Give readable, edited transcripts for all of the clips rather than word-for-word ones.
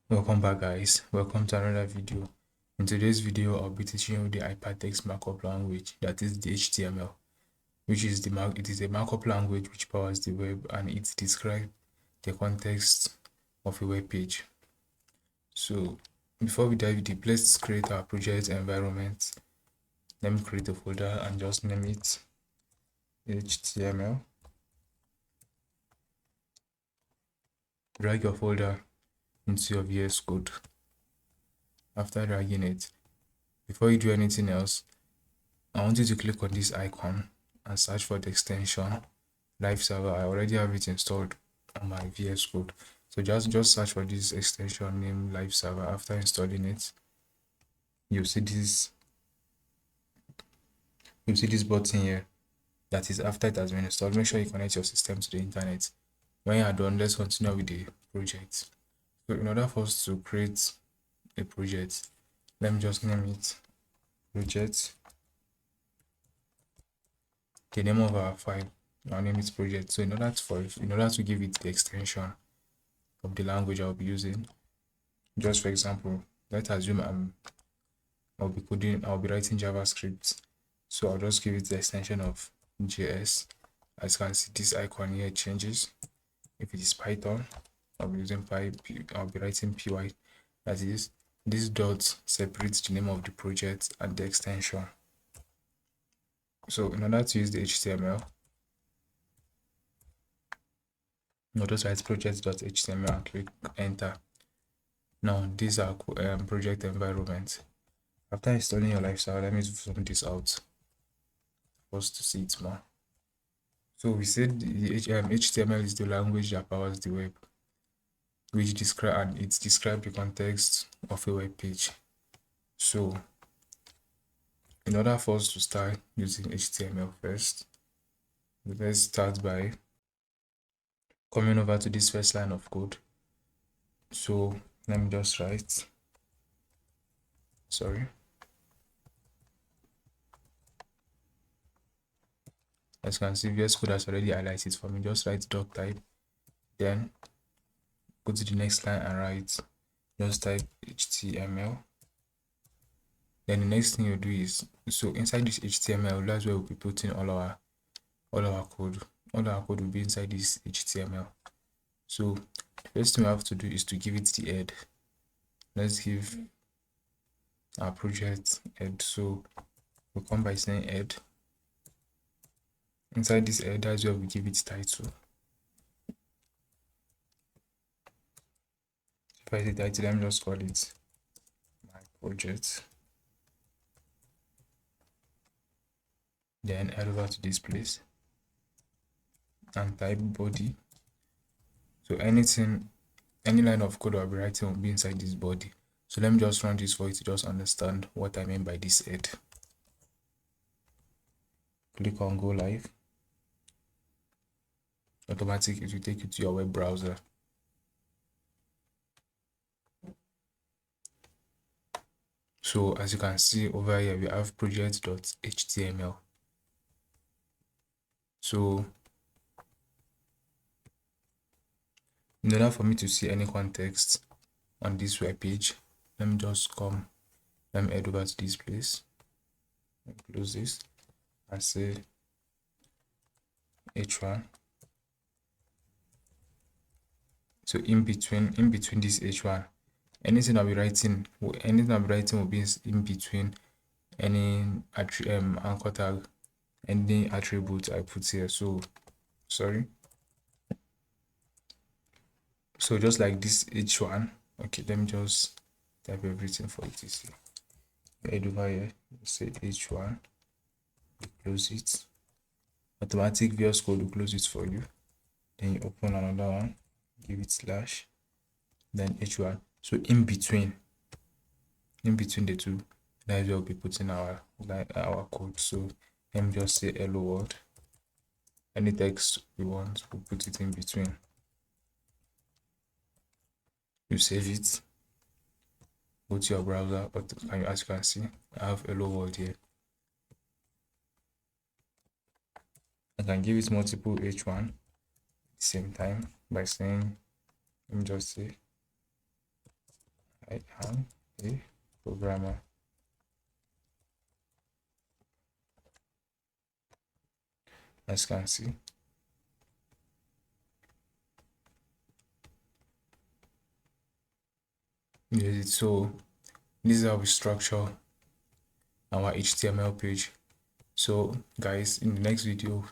Welcome back, guys. Welcome to another video. In today's video, I'll be teaching you the hypertext markup language, that is the HTML, which is it is a markup language which powers the web, and it describes the context of a web page. So before we dive deep, let's create our project environment. Let me create a folder and just name it HTML. Drag your folder into your VS Code. After dragging it, before you do anything else, I want you to click on this icon and search for the extension live server. I already have it installed on my VS Code. So just search for this extension named live server. After installing it, you'll see this button here. That is after it has been installed. Make sure you connect your system to the internet. When you are done, let's continue with the project. So in order for us to create a project, let me just name it project. The name of our file, our name is project. So in order to give it the extension of the language I'll be using, just for example, let's assume I'll be writing JavaScript. So I'll just give it the extension of JS. As you can see, this icon here changes. If it is Python, I'll be using I'll be writing py. That is, this dot separates the name of the project and the extension. So in order to use the HTML, I'll just write project.html and click enter. Now these are project environment. After installing your live server, let me zoom this out for us to see it more. So we said the HTML is the language that powers the web, which describes the context of a web page. So in order for us to start using HTML first, let's start by coming over to this first line of code. So let me just write, as you can see, VS Code has already highlighted for me. Just write doc type, then go to the next line and write, just type HTML. Then the next thing you do is, so inside this HTML, that's where we'll be putting all our code. All our code will be inside this HTML. So the first thing we have to do is to give it the head. Let's give our project head. So we'll come by saying head. Inside this head, that's where we give it title. If I say title, let me just call it my project. Then head over to this place and type body. So any line of code I'll be writing will be inside this body. So let me just run this for you to just understand what I mean by this head. Click on go live. Automatically it will take you to your web browser. So as you can see over here, we have project.html. So in order for me to see any context on this web page, let me head over to this place and close this and say h1. So in between this h1, anything I'll be writing will be in between any anchor tag, any attribute I put here. So just like this h1. Okay, let me just type everything for you to see. Head over here, say h1, close it. Automatic VS Code will close it for you. Then you open another one, give it slash, then h1. So in between the two, that's where we'll be putting our code. So let me just say hello world. Any text we want, we'll put it in between. You save it, go to your browser, but as you can see, I have hello world here. I can give it multiple h1 at the same time by saying, let me just say I am a programmer. As you can see, so this is how we structure our HTML page. So guys, in the next video,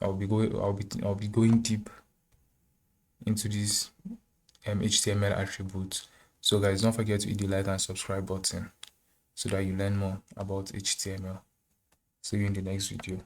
I'll be going deep into this HTML attributes. So guys, don't forget to hit the like and subscribe button so that you learn more about HTML. See you in the next video.